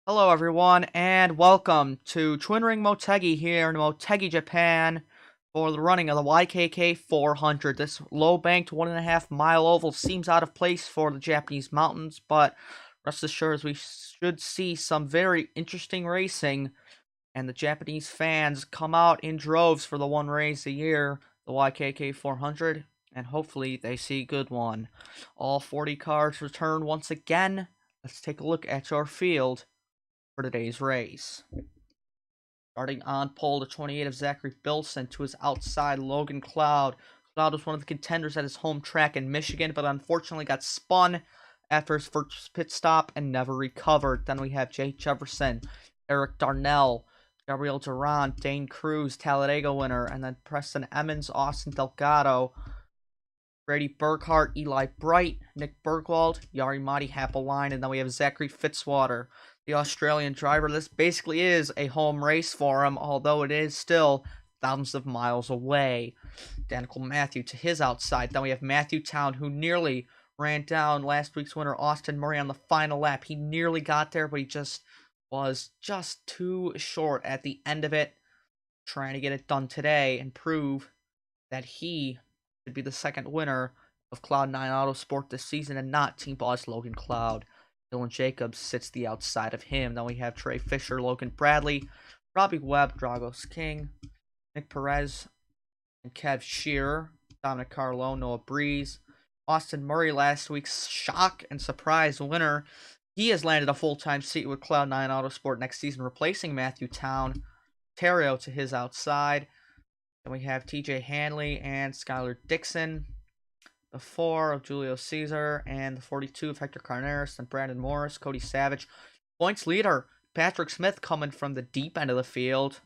Hello everyone, and welcome to Twin Ring Motegi here in Motegi, Japan for the running of the YKK 400. This low-banked 1.5-mile oval seems out of place for the Japanese mountains, but rest assured we should see some very interesting racing, and the Japanese fans come out in droves for the one race a year, the YKK 400, and hopefully they see a good one. All 40 cars return once again. Let's take a look at your field for today's race. Starting on pole, the 28 of Zachary Bilson, to his outside, Logan Cloud. Cloud was one of the contenders at his home track in Michigan, but unfortunately got spun after his first pit stop and never recovered. Then we have Jake Jefferson, Eric Darnell, Gabriel Durant, Dane Cruz, Talladega winner, and then Preston Emmons, Austin Delgado, Brady Burkhart, Eli Bright, Nick Bergwald, Yari Mati Happelline, and then we have Zachary Fitzwater, the Australian driver. This basically is a home race for him, although it is still thousands of miles away. Danica Matthew to his outside. Then we have Matthew Town, who nearly ran down last week's winner, Austin Murray, on the final lap. He nearly got there, but he was just too short at the end of it. Trying to get it done today and prove that he should be the second winner of Cloud9 Autosport this season and not Team Boss Logan Cloud. Dylan Jacobs sits the outside of him. Then we have Trey Fisher, Logan Bradley, Robbie Webb, Dragos King, Nick Perez, and Kev Shearer, Dominic Carlo, Noah Breeze, Austin Murray, last week's shock and surprise winner. He has landed a full-time seat with Cloud9 Autosport next season, replacing Matthew Town. Terrio to his outside. Then we have TJ Hanley and Skylar Dixon. The 4 of Julio Caesar, and the 42 of Hector Carneros, and Brandon Morris, Cody Savage. Points leader, Patrick Smith, coming from the deep end of the field,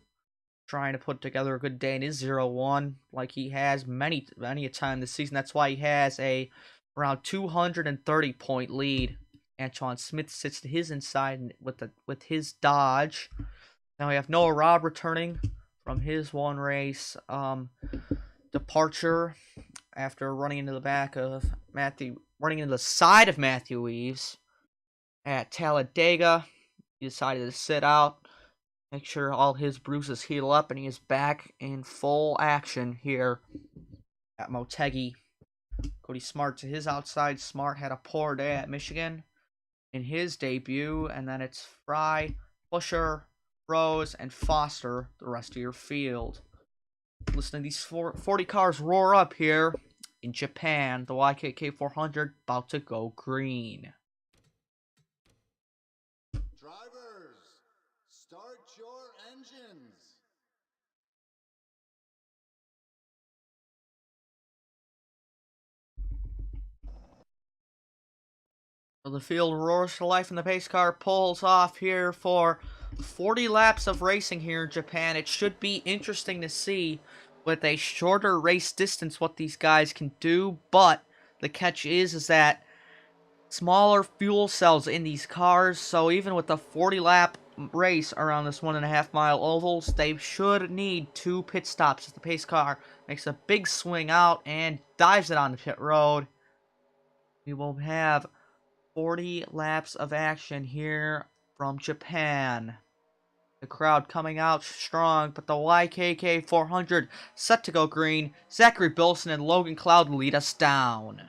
trying to put together a good day in his 0-1, like he has many a time this season. That's why he has a around 230-point lead. Antoine Smith sits to his inside with his Dodge. Now we have Noah Robb returning from his one race departure after running into the side of Matthew Eves at Talladega. He decided to sit out, make sure all his bruises heal up, and he is back in full action here at Motegi. Cody Smart to his outside. Smart had a poor day at Michigan in his debut, and then it's Fry, Busher, Rose, and Foster, the rest of your field. Listen to these 40 cars roar up here in Japan. The YKK 400 about to go green. Drivers, start your engines. So the field roars to life and the pace car pulls off here for 40 laps of racing here in Japan. It should be interesting to see with a shorter race distance what these guys can do, but the catch is that smaller fuel cells in these cars, so even with the 40-lap race around this 1.5-mile ovals, they should need 2 pit stops as the pace car makes a big swing out and dives it on the pit road. We will have 40 laps of action here from Japan. The crowd coming out strong, but the YKK 400 set to go green. Zachary Bilson and Logan Cloud lead us down.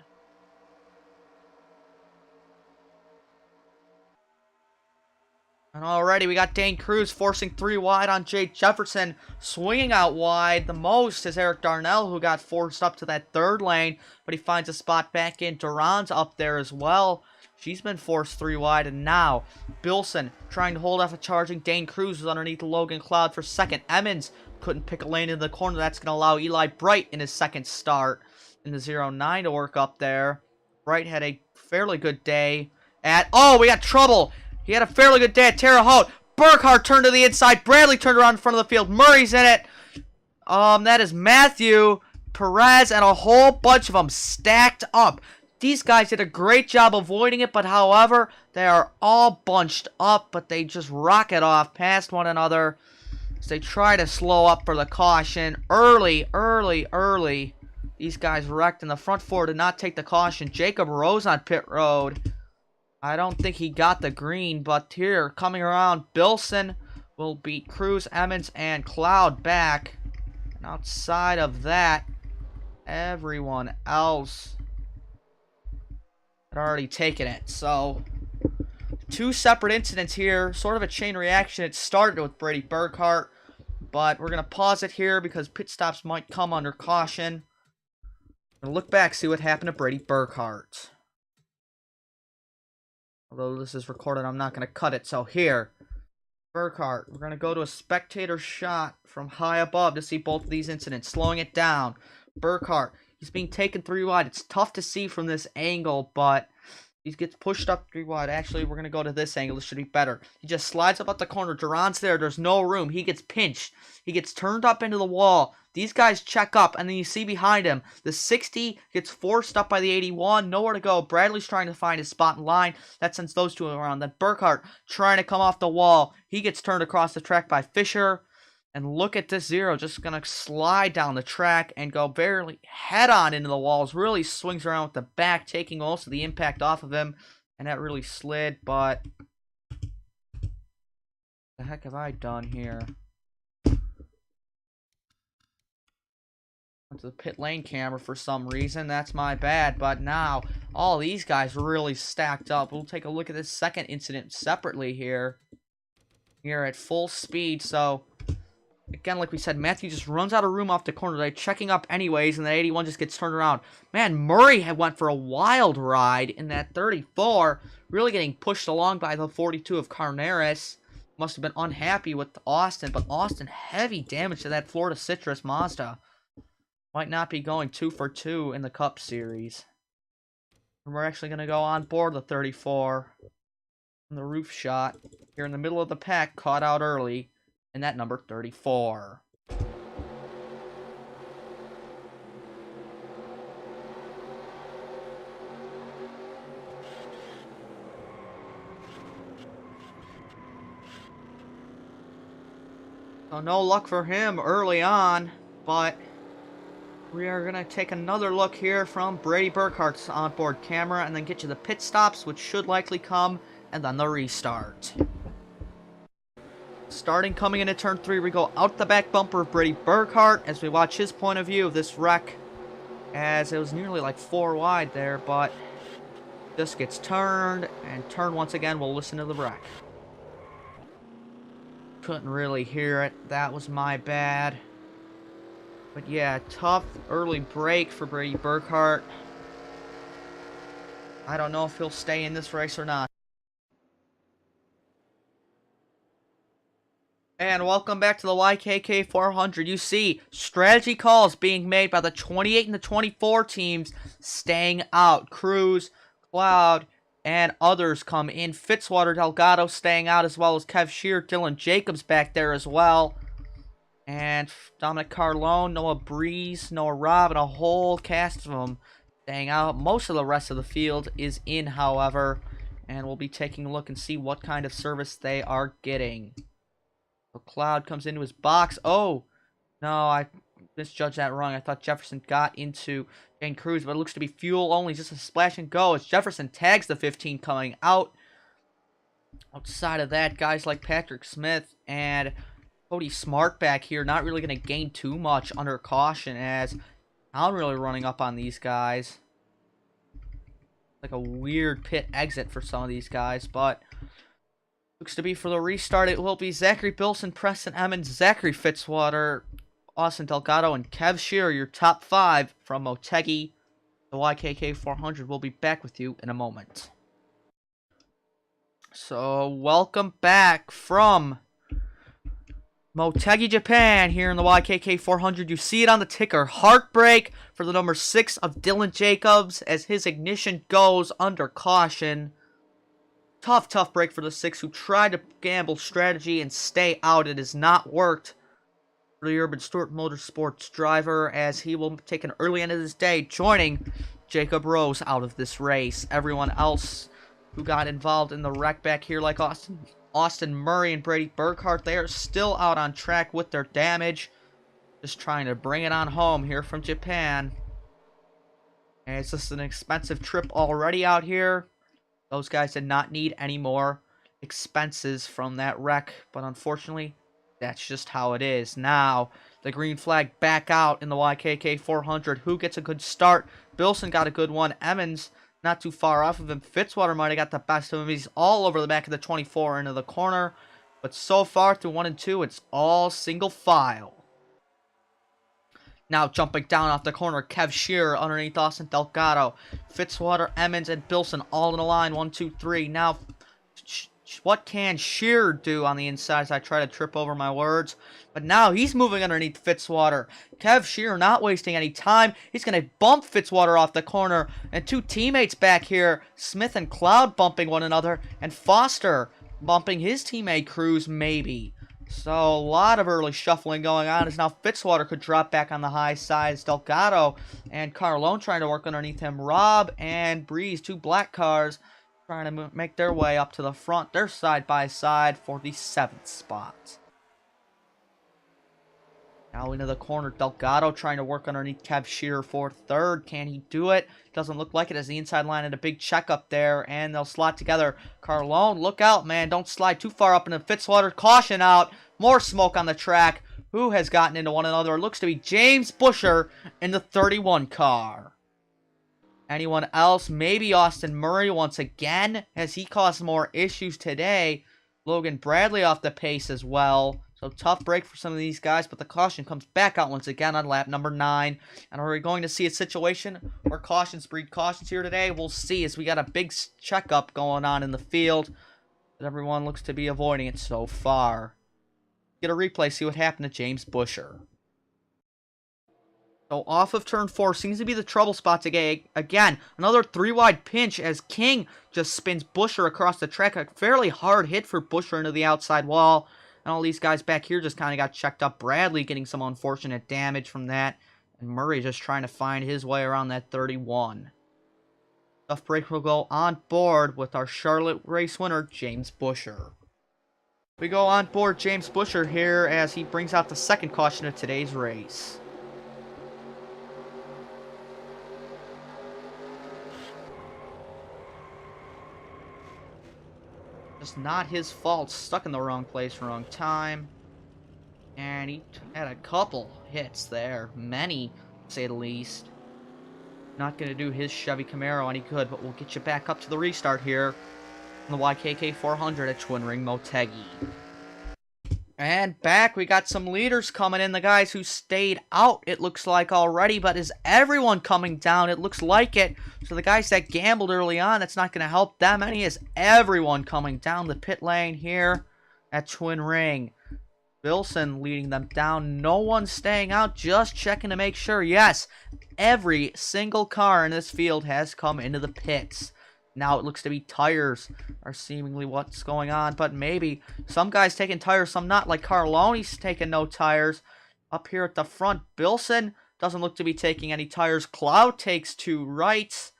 And already we got Dane Cruz forcing 3 wide on Jake Jefferson. Swinging out wide the most is Eric Darnell, who got forced up to that 3rd lane, but he finds a spot back in. Duran's up there as well. She's been forced 3 wide, and now Bilson trying to hold off a charging Dane Cruz was underneath Logan Cloud for 2nd. Emmons couldn't pick a lane in the corner. That's going to allow Eli Bright in his 2nd start in the 0-9 to work up there. Bright had a fairly good day at... Oh, we got trouble! He had a fairly good day at Terre Haute. Burkhart turned to the inside. Bradley turned around in front of the field. Murray's in it. That is Matthew, Perez, and a whole bunch of them stacked up. These guys did a great job avoiding it, but however, they are all bunched up, but they just rocket off past one another as they try to slow up for the caution. Early. These guys wrecked, and the front 4 did not take the caution. Jacob Rose on pit road. I don't think he got the green, but here, coming around, Bilson will beat Cruz, Emmons, and Cloud back. And outside of that, everyone else had already taken it. So, two separate incidents here, sort of a chain reaction. It started with Brady Burkhart, but we're going to pause it here because pit stops might come under caution. We're going to look back, see what happened to Brady Burkhart. Although this is recorded, I'm not going to cut it. So here, Burkhart, we're going to go to a spectator shot from high above to see both of these incidents. Slowing it down. Burkhart, he's being taken 3 wide. It's tough to see from this angle, but he gets pushed up 3 wide. Actually, we're going to go to this angle. This should be better. He just slides up at the corner. Duran's there. There's no room. He gets pinched. He gets turned up into the wall. These guys check up, and then you see behind him, the 60 gets forced up by the 81. Nowhere to go. Bradley's trying to find his spot in line. That sends those two around. Then Burkhart trying to come off the wall. He gets turned across the track by Fisher. And look at this Zero, just going to slide down the track and go barely head-on into the walls. Really swings around with the back, taking most of the impact off of him. And that really slid, but what the heck have I done here? Went to the pit lane camera for some reason. That's my bad. But now, all these guys really stacked up. We'll take a look at this second incident separately here. Here at full speed, so again, like we said, Matthew just runs out of room off the corner. They're checking up anyways, and the 81 just gets turned around. Man, Murray had went for a wild ride in that 34, really getting pushed along by the 42 of Carneris. Must have been unhappy with Austin, but Austin, heavy damage to that Florida Citrus Mazda. Might not be going 2 for 2 in the Cup Series. And we're actually going to go on board the 34 from the roof shot. Here in the middle of the pack, caught out early. And that number 34. So no luck for him early on, but we are going to take another look here from Brady Burkhart's onboard camera and then get you the pit stops, which should likely come, and then the restart. Starting coming into turn 3, we go out the back bumper of Brady Burkhart as we watch his point of view of this wreck, as it was nearly like 4 wide there, but this gets turned, and turned once again. We'll listen to the wreck. Couldn't really hear it. That was my bad. But yeah, tough early break for Brady Burkhart. I don't know if he'll stay in this race or not. And welcome back to the YKK 400. You see strategy calls being made by the 28 and the 24 teams staying out. Cruz, Cloud, and others come in. Fitzwater, Delgado staying out, as well as Kev Shear, Dylan Jacobs back there as well. And Dominic Carlone, Noah Breeze, Noah Robb, and a whole cast of them staying out. Most of the rest of the field is in, however. And we'll be taking a look and see what kind of service they are getting. Cloud comes into his box. Oh, no, I misjudged that wrong. I thought Jefferson got into Jane Cruz, but it looks to be fuel only. Just a splash and go as Jefferson tags the 15 coming out. Outside of that, guys like Patrick Smith and Cody Smart back here, not really going to gain too much under caution, as I'm really running up on these guys. Like a weird pit exit for some of these guys, but looks to be for the restart. It will be Zachary Bilson, Preston Emmons, Zachary Fitzwater, Austin Delgado, and Kev Shear, your top 5 from Motegi. The YKK 400 will be back with you in a moment. So, welcome back from Motegi, Japan, here in the YKK 400. You see it on the ticker. Heartbreak for the number 6 of Dylan Jacobs as his ignition goes under caution. Tough break for the 6 who tried to gamble strategy and stay out. It has not worked for the Urban Stewart Motorsports driver, as he will take an early end of this day, joining Jacob Rose out of this race. Everyone else who got involved in the wreck back here, like Austin Murray and Brady Burkhart, they are still out on track with their damage. Just trying to bring it on home here from Japan. And it's just an expensive trip already out here. Those guys did not need any more expenses from that wreck, but unfortunately, that's just how it is. Now, the green flag back out in the YKK 400. Who gets a good start? Bilson got a good one. Emmons, not too far off of him. Fitzwater might have got the best of him. He's all over the back of the 24 into the corner. But so far, through 1 and 2, it's all single file. Now jumping down off the corner, Kev Shearer underneath Austin Delgado. Fitzwater, Emmons, and Bilson all in a line. 1, 2, 3. Now, what can Shearer do on the inside as I try to trip over my words? But now he's moving underneath Fitzwater. Kev Shearer not wasting any time. He's going to bump Fitzwater off the corner. And two teammates back here, Smith and Cloud bumping one another. And Foster bumping his teammate Cruz maybe. So, a lot of early shuffling going on as now Fitzwater could drop back on the high side as Delgado and Carlone trying to work underneath him. Rob and Breeze, two black cars, trying to make their way up to the front. They're side by side for the 7th spot. Now into the corner, Delgado trying to work underneath Kev Shearer for 3rd. Can he do it? Doesn't look like it as the inside line had a big check up there, and they'll slot together. Carlone, look out, man. Don't slide too far up into Fitzwater. Caution out. More smoke on the track. Who has gotten into one another? It looks to be James Busher in the 31 car. Anyone else? Maybe Austin Murray once again, as he caused more issues today. Logan Bradley off the pace as well. So tough break for some of these guys, but the caution comes back out once again on lap number 9. And are we going to see a situation where cautions breed cautions here today? We'll see, as we got a big checkup going on in the field. But everyone looks to be avoiding it so far. Get a replay, see what happened to James Busher. So off of turn 4 seems to be the trouble spot today. Again, another 3-wide pinch as King just spins Busher across the track. A fairly hard hit for Busher into the outside wall. And all these guys back here just kind of got checked up. Bradley getting some unfortunate damage from that. And Murray just trying to find his way around that 31. Tough break will go on board with our Charlotte race winner, James Busher. We go on board James Busher here as he brings out the 2nd caution of today's race. Just not his fault. Stuck in the wrong place, wrong time. And he had a couple hits there. Many, to say the least. Not going to do his Chevy Camaro any good, but we'll get you back up to the restart here on the YKK 400 at Twin Ring Motegi. And back, we got some leaders coming in. The guys who stayed out, it looks like already. But is everyone coming down? It looks like it. So the guys that gambled early on, that's not going to help them any. Is everyone coming down the pit lane here at Twin Ring. Bilson leading them down. No one staying out, just checking to make sure. Yes, every single car in this field has come into the pits. Now it looks to be tires are seemingly what's going on, but maybe some guys taking tires, some not, like Carlone's taking no tires. Up here at the front, Bilson doesn't look to be taking any tires. Cloud takes 2 rights.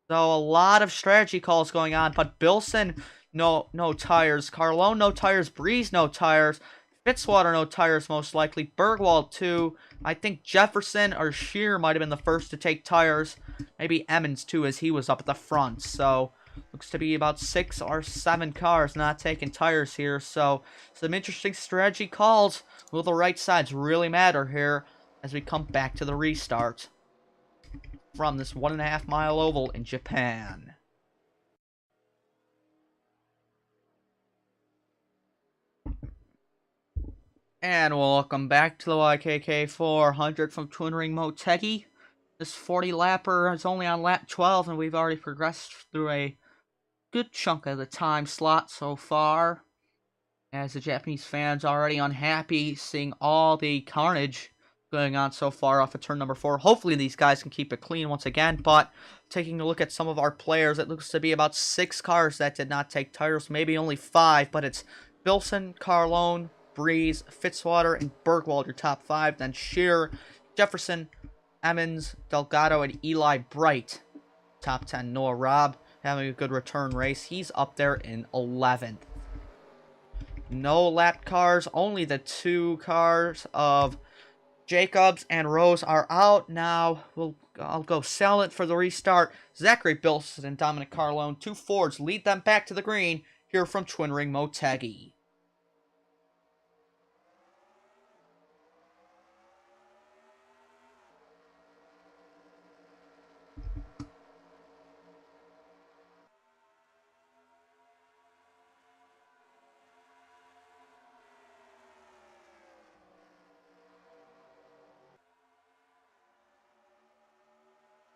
So a lot of strategy calls going on, but Bilson, no tires. Carlone, no tires. Breeze, no tires. Fitzwater, no tires, most likely. Bergwald, 2. I think Jefferson or Shear might have been the first to take tires. Maybe Emmons, too, as he was up at the front. So, looks to be about 6 or 7 cars not taking tires here. So, some interesting strategy calls. Will the right sides really matter here as we come back to the restart from this 1.5 mile oval in Japan? And welcome back to the YKK 400 from Twin Ring Motegi. This 40-lapper is only on lap 12, and we've already progressed through a good chunk of the time slot so far. As the Japanese fans are already unhappy seeing all the carnage going on so far off of turn number 4. Hopefully these guys can keep it clean once again, but taking a look at some of our players, it looks to be about 6 cars that did not take tires, maybe only 5, but it's Bilson, Carlone, Breeze, Fitzwater, and Bergwald, your top 5. Then Shearer, Jefferson, Emmons, Delgado, and Eli Bright. Top 10. Noah Robb having a good return race. He's up there in 11th. No lap cars, only the 2 cars of Jacobs and Rose are out now. I'll go sell it for the restart. Zachary Bilson and Dominic Carlone, 2 Fords, lead them back to the green here from Twin Ring Motegi.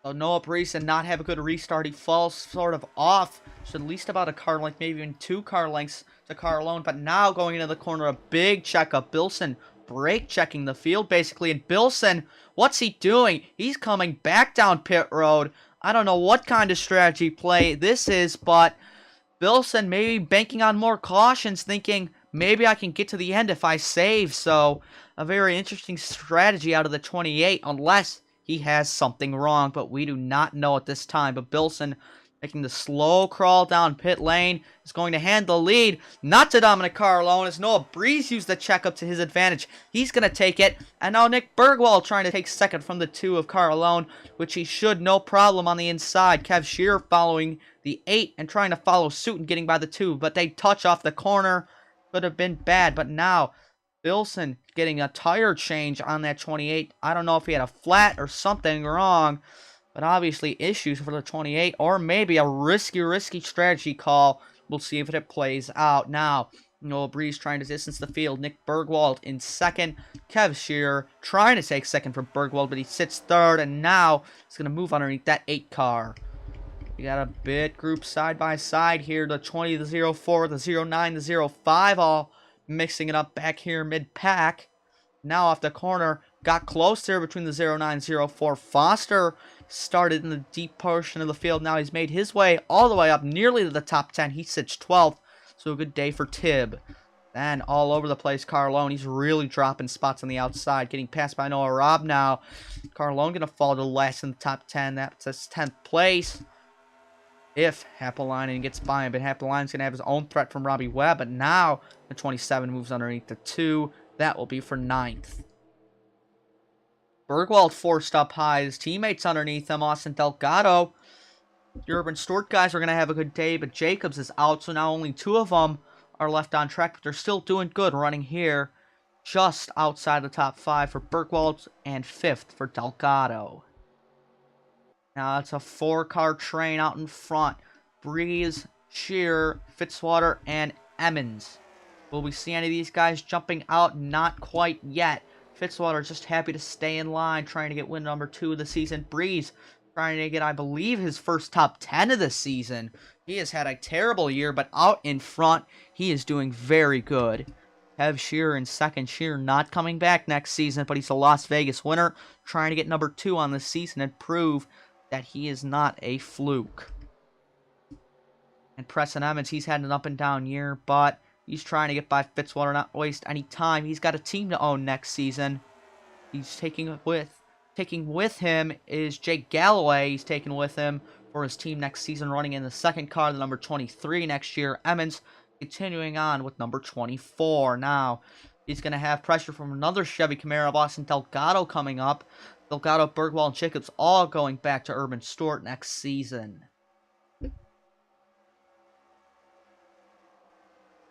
So Noah Brees did not have a good restart. He falls sort of off. So at least about a car length, maybe even 2 car lengths to Carlone. But now going into the corner, a big checkup. Bilson brake checking the field basically. And Bilson, what's he doing? He's coming back down pit road. I don't know what kind of strategy play this is, but Bilson maybe banking on more cautions, thinking maybe I can get to the end if I save. So a very interesting strategy out of the 28, unless he has something wrong, but we do not know at this time. But Bilson, making the slow crawl down pit lane, is going to hand the lead, not to Dominic Carlone, as Noah Brees used the checkup to his advantage. He's going to take it, and now Nick Bergwald trying to take second from the 2 of Carlone, which he should no problem on the inside. Kev Shearer following the 8 and trying to follow suit and getting by the 2, but they touch off the corner. Could have been bad, but now Bilson getting a tire change on that 28. I don't know if he had a flat or something wrong, but obviously issues for the 28, or maybe a risky strategy call. We'll see if it plays out. Now, Noah Brees trying to distance the field. Nick Bergwald in second. Kev Shearer trying to take second from Bergwald, but he sits third, and now he's going to move underneath that 8 car. We got a bit group side by side here. The 20, the 04, the 09, the 05 all mixing it up back here mid-pack. Now off the corner, got close there between the 09 and 04. Foster started in the deep portion of the field. Now he's made his way all the way up nearly to the top 10. He sits 12th, so a good day for Tibb. Then all over the place, Carlone. He's really dropping spots on the outside, getting passed by Noah Robb now. Carlone going to fall to last in the top 10. That's his 10th place. If Happelainen gets by him, but Happelainen's going to have his own threat from Robbie Webb. But now the 27 moves underneath the 2. That will be for 9th. Bergwald forced up high. His teammates underneath him, Austin Delgado. The Urban Stewart guys are going to have a good day, but Jacobs is out, so now only 2 of them are left on track. But they're still doing good running here, just outside the top 5 for Bergwald and 5th for Delgado. Now it's a 4-car train out in front. Breeze, Shearer, Fitzwater, and Emmons. Will we see any of these guys jumping out? Not quite yet. Fitzwater just happy to stay in line, trying to get win number 2 of the season. Breeze trying to get, I believe, his first top 10 of the season. He has had a terrible year, but out in front, he is doing very good. Kev Shearer in second. Shearer not coming back next season, but he's a Las Vegas winner, trying to get number 2 on the season and prove that he is not a fluke. And Preston Emmons, he's had an up and down year, but he's trying to get by Fitzwater, not waste any time. He's got a team to own next season. He's taking with him is Jake Galloway. He's taking with him for his team next season, running in the 2nd car, the number 23 next year. Emmons continuing on with number 24. Now, he's going to have pressure from another Chevy Camaro, Austin Delgado, coming up. Delgado, Bergwald, and Jacobs all going back to Urban Stewart next season.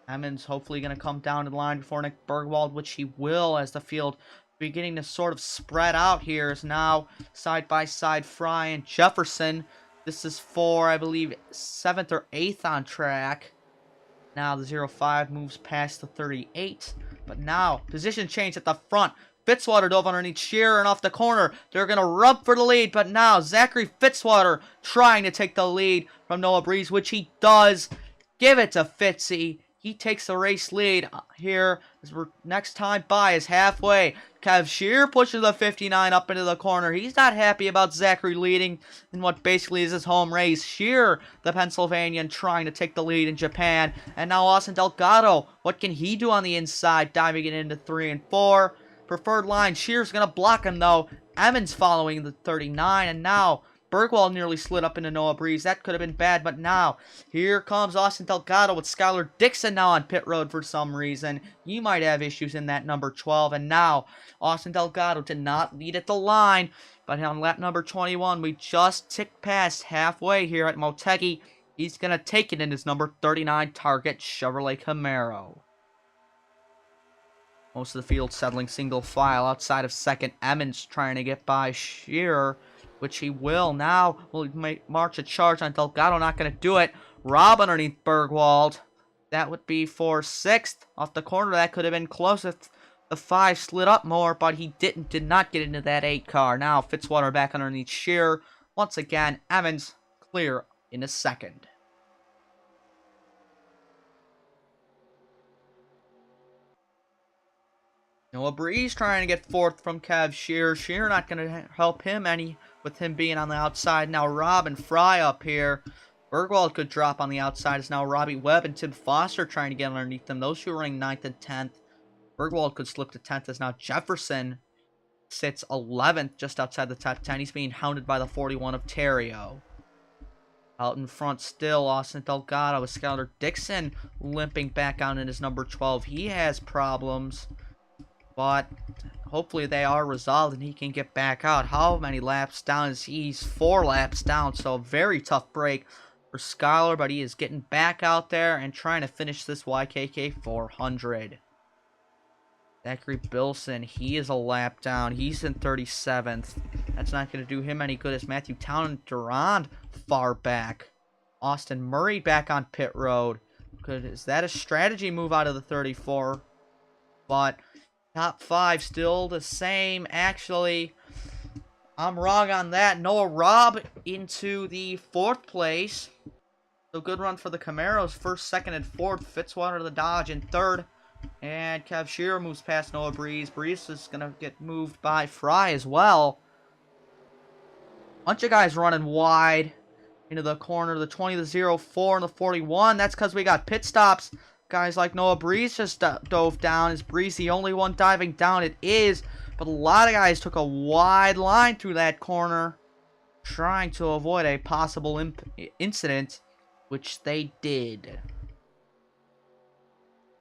Emmons hopefully going to come down the line before Nick Bergwald, which he will, as the field beginning to sort of spread out here. Is now side by side Fry and Jefferson. This is for, I believe, 7th or 8th on track. Now the 05 moves past the 38. But now, position change at the front. Fitzwater dove underneath Shearer and off the corner. They're going to rub for the lead, but now Zachary Fitzwater trying to take the lead from Noah Brees, which he does. Give it to Fitzy. He takes the race lead here. As we're next time by is halfway. Kev Shearer pushes the 59 up into the corner. He's not happy about Zachary leading in what basically is his home race. Shearer, the Pennsylvanian, trying to take the lead in Japan. And now Austin Delgado. What can he do on the inside? Diving it into 3 and 4. Preferred line. Shearer's going to block him, though. Emmons following the 39. And now Bergwald nearly slid up into Noah Breeze. That could have been bad, but now, here comes Austin Delgado with Skylar Dixon now on pit road for some reason. He might have issues in that number 12, and now, Austin Delgado did not lead at the line, but on lap number 21, we just ticked past halfway here at Motegi. He's going to take it in his number 39 Target Chevrolet Camaro. Most of the field settling single file outside of second. Emmons trying to get by Shearer, which he will. Now will march a charge on Delgado. Not going to do it. Rob underneath Bergwald. That would be for sixth. Off the corner, that could have been close if the 5 slid up more, but he did not get into that 8 car. Now Fitzwater back underneath Shearer. Once again, Emmons clear in a second. Noah Breeze trying to get fourth from Kev Shearer. Shearer not going to help him any with him being on the outside. Now Rob and Fry up here. Bergwald could drop on the outside. It's now Robbie Webb and Tim Foster trying to get underneath them. Those two are running 9th and 10th. Bergwald could slip to 10th as now Jefferson sits 11th just outside the top 10. He's being hounded by the 41 of Terrio. Out in front still, Austin Delgado with Skylar Dixon limping back out in his number 12. He has problems, but hopefully they are resolved and he can get back out. How many laps down is he? He's 4 laps down, so a very tough break for Skylar, but he is getting back out there and trying to finish this YKK 400. Zachary Bilson, he is a lap down. He's in 37th. That's not going to do him any good as Matthew Town and Durand far back. Austin Murray back on pit road. Is that a strategy move out of the 34? But top 5 still the same. Actually, I'm wrong on that. Noah Robb into the 4th place. So good run for the Camaros. 1st, 2nd, and 4th. Fitzwater the Dodge in 3rd. And Kev Shearer moves past Noah Breeze. Breeze is going to get moved by Fry as well. Bunch of guys running wide into the corner. The 20, the 04, and the 41. That's because we got pit stops. Guys like Noah Breeze just dove down. Is Breeze the only one diving down? It is. But a lot of guys took a wide line through that corner, trying to avoid a possible incident, which they did.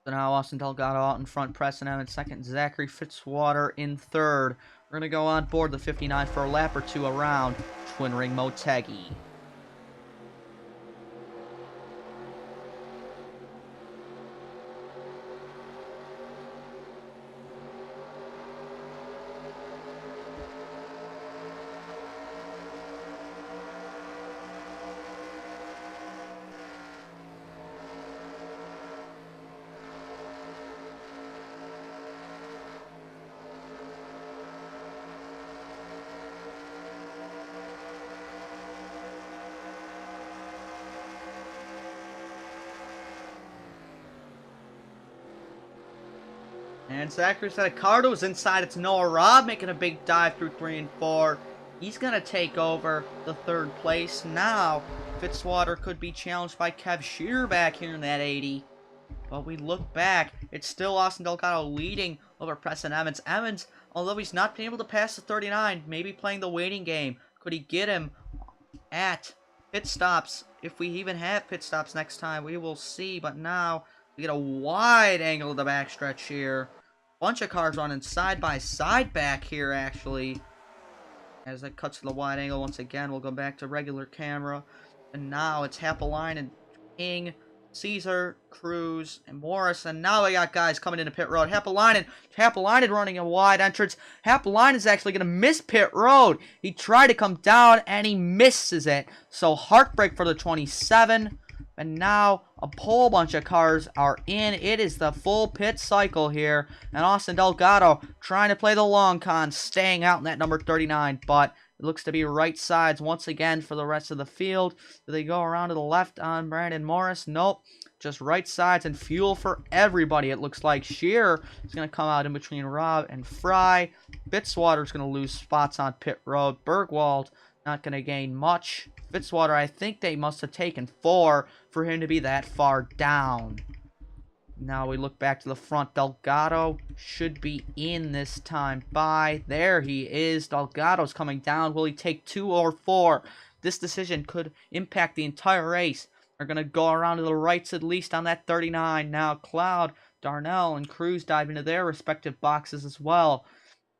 So now Austin Delgado out in front, Preston M in 2nd, Zachary Fitzwater in 3rd. We're going to go on board the 59 for a lap or 2 around Twin Ring Motegi. And Zachary Sedicardo's inside. It's Noah Robb making a big dive through 3 and 4. He's going to take over the 3rd place. Now, Fitzwater could be challenged by Kev Shearer back here in that 80. But we look back. It's still Austin Delgado leading over Preston Emmons. Emmons, although he's not been able to pass the 39, maybe playing the waiting game. Could he get him at pit stops? If we even have pit stops next time, we will see. But now, we get a wide angle of the backstretch here. Bunch of cars running side by side back here, actually. As that cuts to the wide angle once again, we'll go back to regular camera. And now it's Happelinen, King, Caesar, Cruz, and Morris. And now we got guys coming into pit road. Happelinen running a wide entrance. Happelinen is actually going to miss pit road. He tried to come down, and he misses it. So heartbreak for the 27. And now a whole bunch of cars are in. It is the full pit cycle here. And Austin Delgado trying to play the long con, staying out in that number 39. But it looks to be right sides once again for the rest of the field. Do they go around to the left on Brandon Morris? Nope. Just right sides and fuel for everybody. It looks like Shearer is going to come out in between Rob and Fry. Fitzwater is going to lose spots on pit road. Bergwald not going to gain much. Fitzwater, I think they must have taken 4 for him to be that far down. Now we look back to the front. Delgado should be in this time by. There he is. Delgado's coming down. Will he take 2 or 4? This decision could impact the entire race. They're going to go around to the rights at least on that 39. Now Cloud, Darnell, and Cruz dive into their respective boxes as well.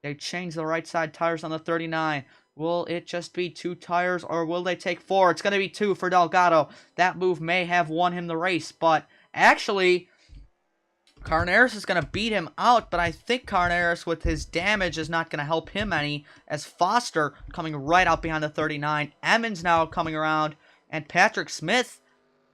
They change the right side tires on the 39. Will it just be 2 tires or will they take 4? It's going to be 2 for Delgado. That move may have won him the race, but actually Carneros is going to beat him out, but I think Carneros with his damage is not going to help him any, as Foster coming right out behind the 39. Emmons now coming around, and Patrick Smith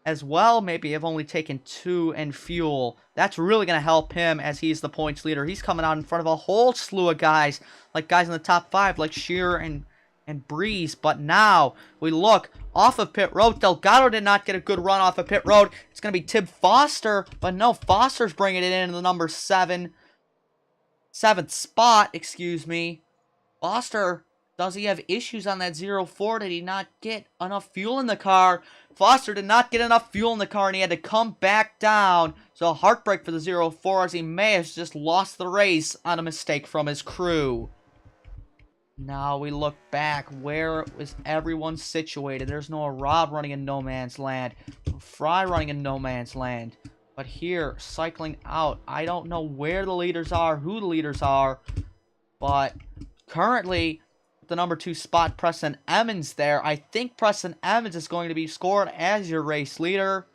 as well maybe have only taken 2 in fuel. That's really going to help him as he's the points leader. He's coming out in front of a whole slew of guys, like guys in the top 5, like Shearer and Breeze. But now we look off of pit road. Delgado did not get a good run off of pit road. It's going to be Tib Foster, but no, Foster's bringing it in the number 7th spot, excuse me. Foster, does he have issues on that 04? Did he not get enough fuel in the car? Foster did not get enough fuel in the car, and he had to come back down. So a heartbreak for the 04, as he may have just lost the race on a mistake from his crew. Now we look back. Where is everyone situated? There's no Rob running in no man's land. Fry running in no man's land. But here, cycling out. I don't know where the leaders are, who the leaders are. But currently, the number 2 spot, Preston Emmons there. I think Preston Emmons is going to be scored as your race leader.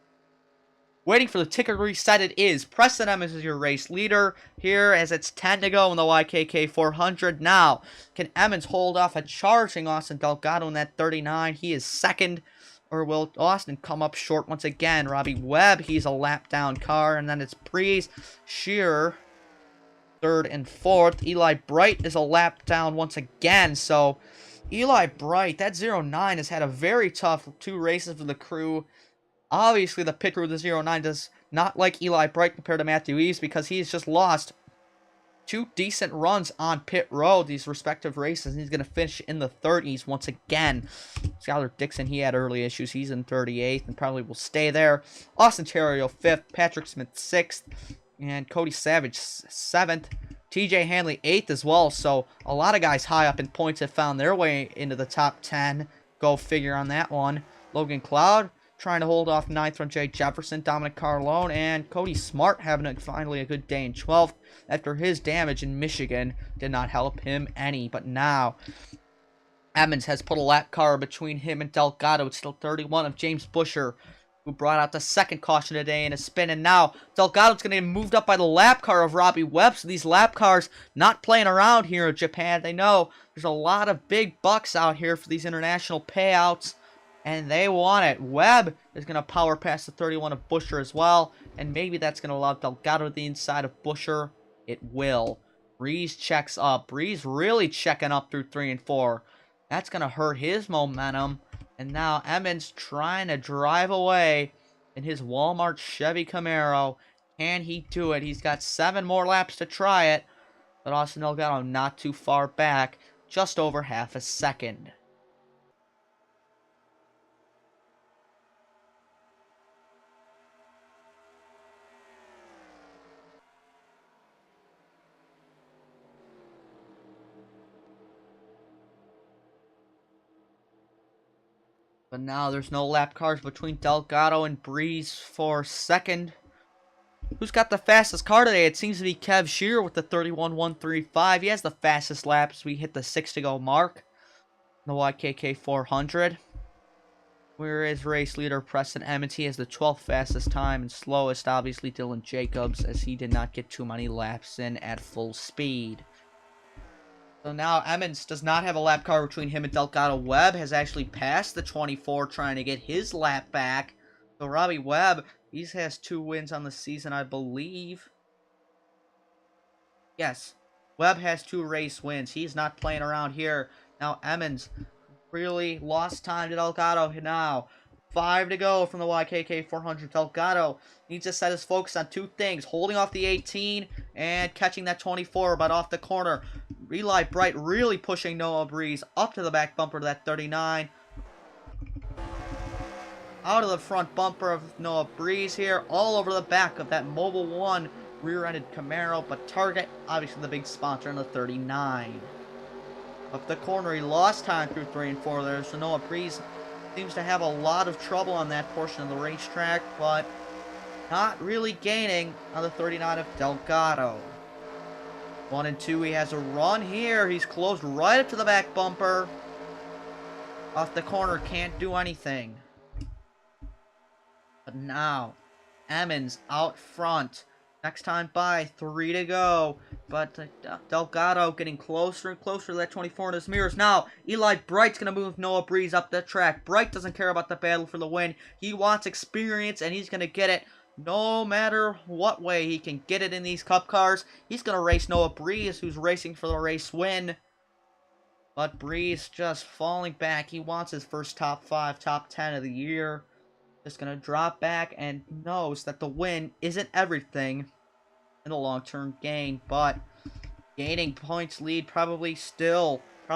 Waiting for the ticker reset, it is. Preston Emmons is your race leader here as it's 10 to go in the YKK 400. Now, can Emmons hold off a charging Austin Delgado in that 39? He is second. Or will Austin come up short once again? Robbie Webb, he's a lap down car. And then it's Breeze, Shearer, 3rd and 4th. Eli Bright is a lap down once again. So, Eli Bright, that 09 has had a very tough 2 races for the crew. Obviously, the pit crew of the 09 does not like Eli Bright compared to Matthew Eves because he's just lost 2 decent runs on pit road these respective races. And he's going to finish in the 30s once again. Skylar Dixon, he had early issues. He's in 38th and probably will stay there. Austin Terrio 5th. Patrick Smith 6th. And Cody Savage 7th. TJ Hanley 8th as well. So a lot of guys high up in points have found their way into the top 10. Go figure on that one. Logan Cloud trying to hold off 9th from Jay Jefferson, Dominic Carlone, and Cody Smart having finally a good day in 12th after his damage in Michigan did not help him any. But now, Emmons has put a lap car between him and Delgado. It's still 31 of James Busher, who brought out the 2nd caution today in a spin. And now, Delgado's going to get moved up by the lap car of Robbie Webb. So these lap cars not playing around here in Japan. They know there's a lot of big bucks out here for these international payouts. And they want it. Webb is going to power past the 31 of Busher as well. And maybe that's going to allow Delgado to the inside of Busher. It will. Breeze checks up. Breeze really checking up through 3 and 4. That's going to hurt his momentum. And now Emmons trying to drive away in his Walmart Chevy Camaro. Can he do it? He's got 7 more laps to try it. But Austin Delgado not too far back. Just over half a second. But now there's no lap cars between Delgado and Breeze for 2nd. Who's got the fastest car today? It seems to be Kev Shearer with the 31.135. He has the fastest laps. We hit the 6 to go mark in the YKK 400. Where is race leader Preston Emmons? He has the 12th fastest time, and slowest obviously Dylan Jacobs, as he did not get too many laps in at full speed. So now Emmons does not have a lap car between him and Delgado. Webb has actually passed the 24 trying to get his lap back. So Robbie Webb, he has 2 wins on the season, I believe. Yes, Webb has 2 race wins. He's not playing around here. Now Emmons really lost time to Delgado now. 5 to go from the YKK 400. Delgado needs to set his focus on 2 things. Holding off the 18 and catching that 24, but off the corner. Eli Bright really pushing Noah Breeze up to the back bumper to that 39. out of the front bumper of Noah Breeze here, all over the back of that Mobil 1 rear-ended Camaro, but Target, obviously the big sponsor in the 39. Up the corner, he lost time through 3 and 4 there, so Noah Breeze seems to have a lot of trouble on that portion of the racetrack, but not really gaining on the 39 of Delgado. 1 and 2, he has a run here. He's closed right up to the back bumper. Off the corner, can't do anything. But now, Emmons out front. Next time by, 3 to go. But Delgado getting closer and closer to that 24 in his mirrors. Now, Eli Bright's going to move Noah Breeze up the track. Bright doesn't care about the battle for the win. He wants experience, and he's going to get it no matter what way he can get it in these Cup cars. He's going to race Noah Breeze, who's racing for the race win. But Breeze just falling back. He wants his first top 5, top 10 of the year. Just going to drop back and knows that the win isn't everything in the long-term gain, but gaining points lead, probably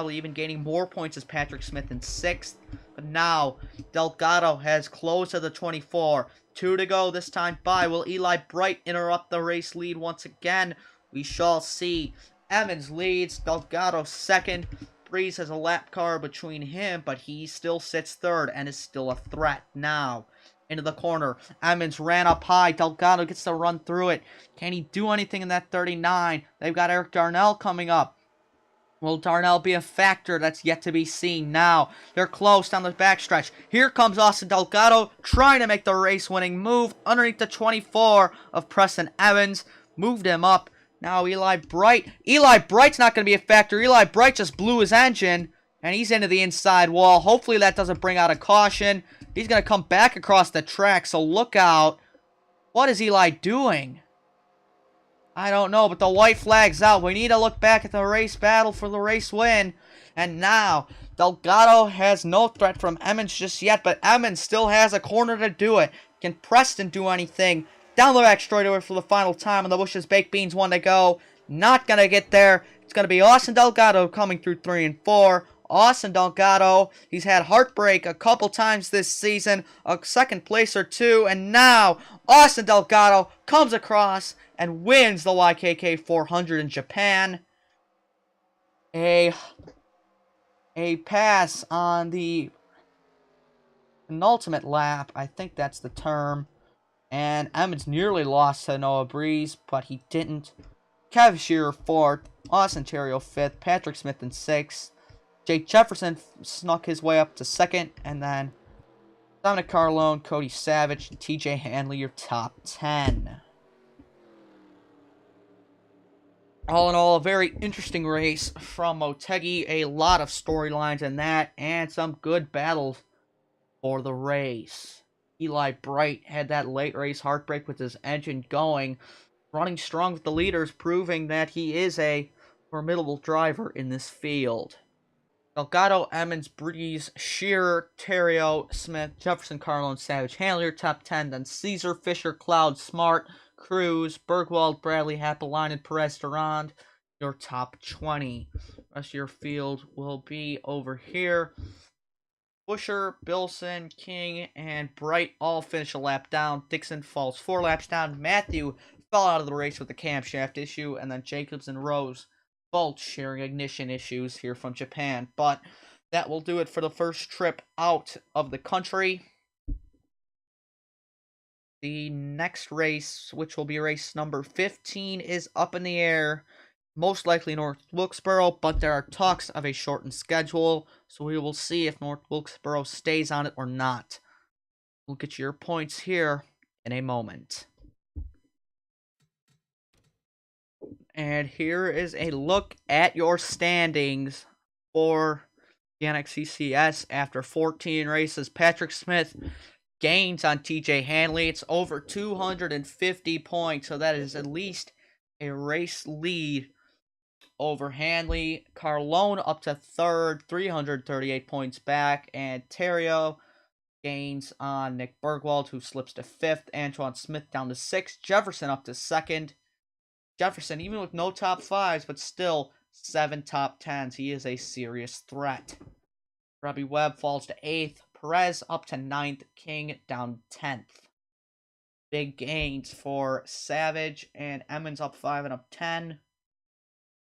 even gaining more points as Patrick Smith in 6th. But now, Delgado has closed to the 24. 2 to go this time by. Will Eli Bright interrupt the race lead once again? We shall see. Evans leads, Delgado 2nd. Breeze has a lap car between him, but he still sits 3rd and is still a threat now. Into the corner. Emmons ran up high. Delgado gets to run through it. Can he do anything in that 39? They've got Eric Darnell coming up. Will Darnell be a factor? That's yet to be seen. Now, they're close down the backstretch. Here comes Austin Delgado trying to make the race-winning move underneath the 24 of Preston Evans. Moved him up. Now Eli Bright. Eli Bright's not going to be a factor. Eli Bright just blew his engine, and he's into the inside wall. Hopefully that doesn't bring out a caution. He's going to come back across the track, so look out. What is Eli doing? I don't know, but the white flag's out. We need to look back at the race battle for the race win. And now, Delgado has no threat from Emmons just yet, but Emmons still has a corner to do it. Can Preston do anything? Down the back straightaway for the final time on the Bush's Baked Beans, 1 to go. Not going to get there. It's going to be Austin Delgado coming through 3 and 4. Austin Delgado, he's had heartbreak a couple times this season, a 2nd place or 2, and now Austin Delgado comes across and wins the YKK 400 in Japan. A pass on the penultimate lap, I think that's the term, and Emmons nearly lost to Noah Breeze, but he didn't. Kev Shearer 4th, Austin Terrio 5th, Patrick Smith in 6th. Jake Jefferson snuck his way up to 2nd, and then Dominic Carlone, Cody Savage, and TJ Hanley, your top 10. All in all, a very interesting race from Motegi. A lot of storylines in that, and some good battles for the race. Eli Bright had that late race heartbreak with his engine going, running strong with the leaders, proving that he is a formidable driver in this field. Delgado, Emmons, Breeze, Shearer, Terrio, Smith, Jefferson, Carlone, Savage, Handler, top 10. Then Caesar, Fisher, Cloud, Smart, Cruz, Bergwald, Bradley, Happelainen, Perez, Durand, your top 20. Rest of your field will be over here. Busher, Bilson, King, and Bright all finish a lap down. Dixon falls 4 laps down. Matthew fell out of the race with a camshaft issue. And then Jacobs and Rose both sharing ignition issues here from Japan. But that will do it for the first trip out of the country. The next race, which will be race number 15, is up in the air. Most likely North Wilkesboro, but there are talks of a shortened schedule. So we will see if North Wilkesboro stays on it or not. We'll get your points here in a moment. And here is a look at your standings for the NXECS after 14 races. Patrick Smith gains on TJ Hanley. It's over 250 points, so that is at least a race lead over Hanley. Carlone up to 3rd, 338 points back, and Terrio gains on Nick Bergwald, who slips to 5th. Antoine Smith down to 6th. Jefferson up to 2nd. Jefferson, even with no top 5s, but still 7 top 10s. He is a serious threat. Robbie Webb falls to 8th. Perez up to 9th, King down 10th. Big gains for Savage and Emmons up 5 and up 10.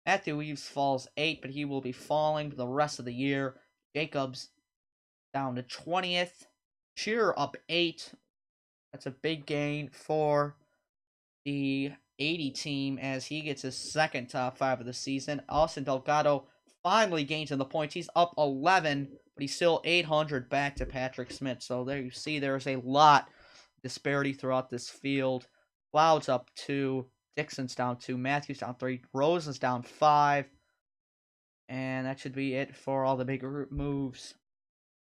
Matthew Weaves falls 8, but he will be falling the rest of the year. Jacobs down to 20th. Shearer up 8. That's a big gain for the 80 team as he gets his second top 5 of the season. Austin Delgado finally gains in the points. He's up 11, but he's still 800 back to Patrick Smith. So there you see there's a lot disparity throughout this field. Cloud's up 2. Dixon's down 2. Matthews down 3. Rosen's down 5. And that should be it for all the big moves.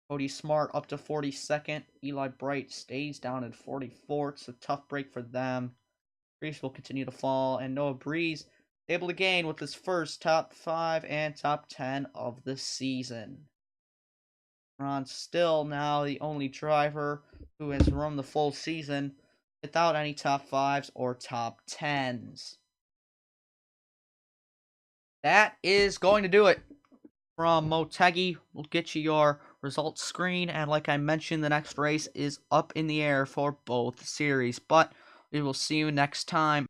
Cody Smart up to 42nd. Eli Bright stays down at 44th. It's a tough break for them. Breeze will continue to fall. And Noah Breeze able to gain with his first top 5 and top 10 of the season. Ron's still now the only driver who has run the full season without any top 5s or top 10s. That is going to do it from Motegi. We'll get you your results screen, and like I mentioned, the next race is up in the air for both series, but we will see you next time.